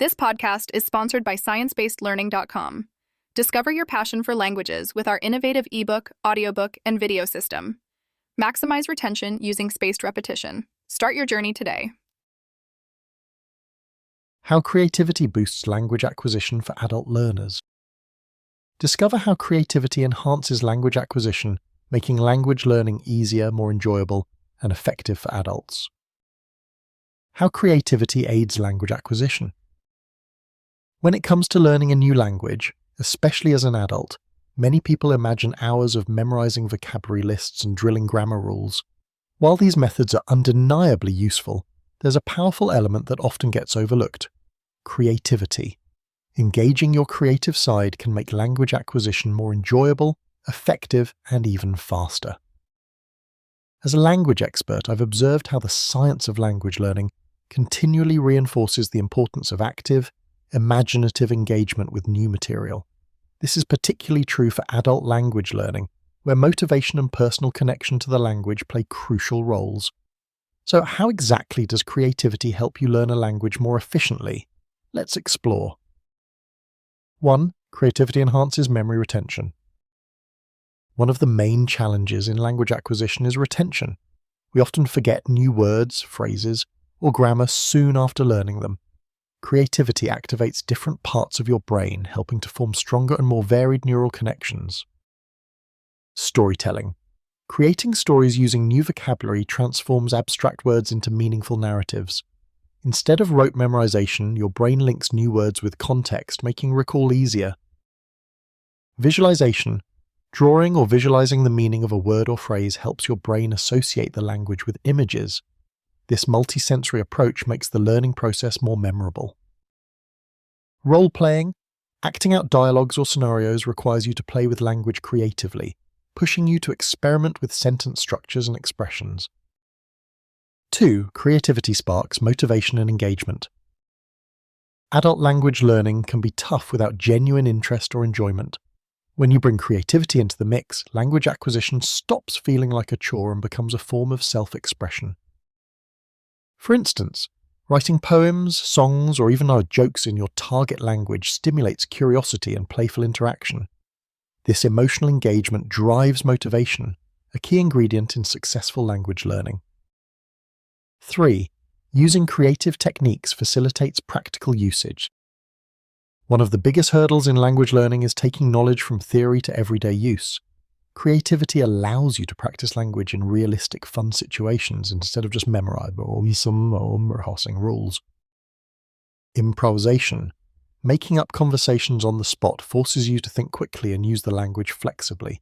This podcast is sponsored by ScienceBasedLearning.com. Discover your passion for languages with our innovative ebook, audiobook, and video system. Maximize retention using spaced repetition. Start your journey today. How creativity boosts language acquisition for adult learners. Discover how creativity enhances language acquisition, making language learning easier, more enjoyable, and effective for adults. How creativity aids language acquisition. When it comes to learning a new language, especially as an adult, many people imagine hours of memorizing vocabulary lists and drilling grammar rules. While these methods are undeniably useful, there's a powerful element that often gets overlooked: creativity. Engaging your creative side can make language acquisition more enjoyable, effective, and even faster. As a language expert, I've observed how the science of language learning continually reinforces the importance of active, imaginative engagement with new material. This is particularly true for adult language learning, where motivation and personal connection to the language play crucial roles. So how exactly does creativity help you learn a language more efficiently? Let's explore. 1. Creativity enhances memory retention. One of the main challenges in language acquisition is retention. We often forget new words, phrases, or grammar soon after learning them. Creativity activates different parts of your brain, helping to form stronger and more varied neural connections. Storytelling. Creating stories using new vocabulary transforms abstract words into meaningful narratives. Instead of rote memorization, your brain links new words with context, making recall easier. Visualization. Drawing or visualizing the meaning of a word or phrase helps your brain associate the language with images. This multisensory approach makes the learning process more memorable. Role-playing. Acting out dialogues or scenarios requires you to play with language creatively, pushing you to experiment with sentence structures and expressions. 2. Creativity sparks motivation and engagement. Adult language learning can be tough without genuine interest or enjoyment. When you bring creativity into the mix, language acquisition stops feeling like a chore and becomes a form of self-expression. For instance, writing poems, songs, or even jokes in your target language stimulates curiosity and playful interaction. This emotional engagement drives motivation, a key ingredient in successful language learning. 3. Using creative techniques facilitates practical usage. One of the biggest hurdles in language learning is taking knowledge from theory to everyday use. Creativity allows you to practice language in realistic, fun situations instead of just memorizing or rehearsing rules. Improvisation. Making up conversations on the spot forces you to think quickly and use the language flexibly.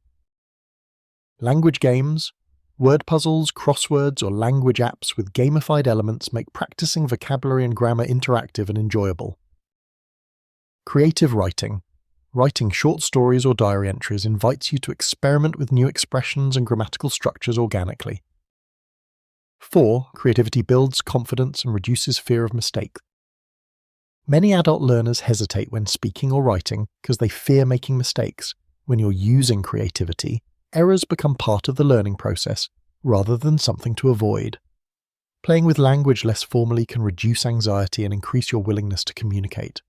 Language games, word puzzles, crosswords, or language apps with gamified elements make practicing vocabulary and grammar interactive and enjoyable. Creative writing. Writing short stories or diary entries invites you to experiment with new expressions and grammatical structures organically. 4. Creativity builds confidence and reduces fear of mistake. Many adult learners hesitate when speaking or writing because they fear making mistakes. When you're using creativity, errors become part of the learning process rather than something to avoid. Playing with language less formally can reduce anxiety and increase your willingness to communicate.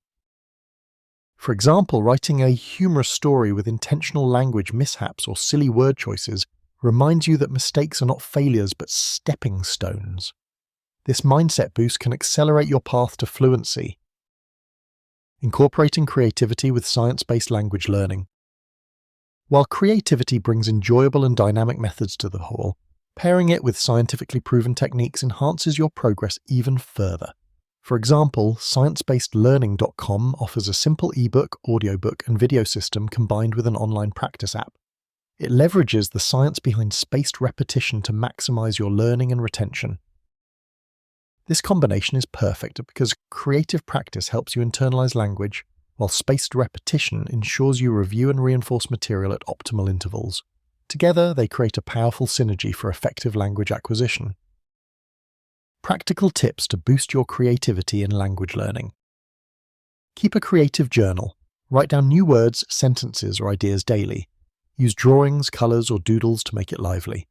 For example, writing a humorous story with intentional language mishaps or silly word choices reminds you that mistakes are not failures but stepping stones. This mindset boost can accelerate your path to fluency. Incorporating creativity with science-based language learning. While creativity brings enjoyable and dynamic methods to the whole, pairing it with scientifically proven techniques enhances your progress even further. For example, ScienceBasedLearning.com offers a simple ebook, audiobook, and video system combined with an online practice app. It leverages the science behind spaced repetition to maximize your learning and retention. This combination is perfect because creative practice helps you internalize language, while spaced repetition ensures you review and reinforce material at optimal intervals. Together, they create a powerful synergy for effective language acquisition. Practical tips to boost your creativity in language learning. Keep a creative journal. Write down new words, sentences, or ideas daily. Use drawings, colors, or doodles to make it lively.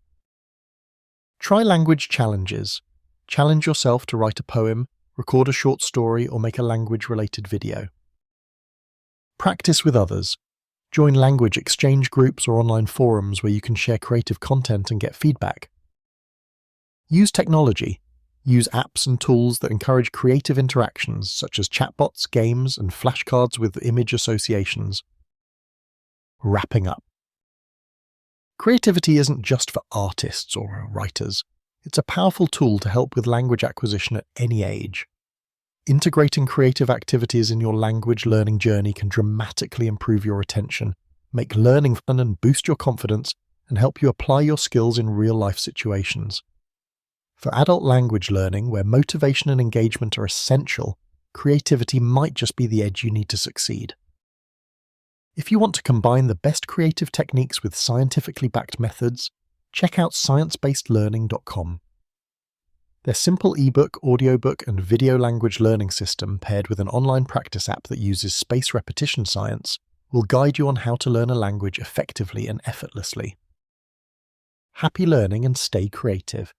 Try language challenges. Challenge yourself to write a poem, record a short story, or make a language-related video. Practice with others. Join language exchange groups or online forums where you can share creative content and get feedback. Use technology. Use apps and tools that encourage creative interactions, such as chatbots, games, and flashcards with image associations. Wrapping up. Creativity isn't just for artists or writers. It's a powerful tool to help with language acquisition at any age. Integrating creative activities in your language learning journey can dramatically improve your retention, make learning fun and boost your confidence, and help you apply your skills in real-life situations. For adult language learning, where motivation and engagement are essential, creativity might just be the edge you need to succeed. If you want to combine the best creative techniques with scientifically backed methods, check out sciencebasedlearning.com. Their simple ebook, audiobook, and video language learning system paired with an online practice app that uses spaced repetition science will guide you on how to learn a language effectively and effortlessly. Happy learning and stay creative.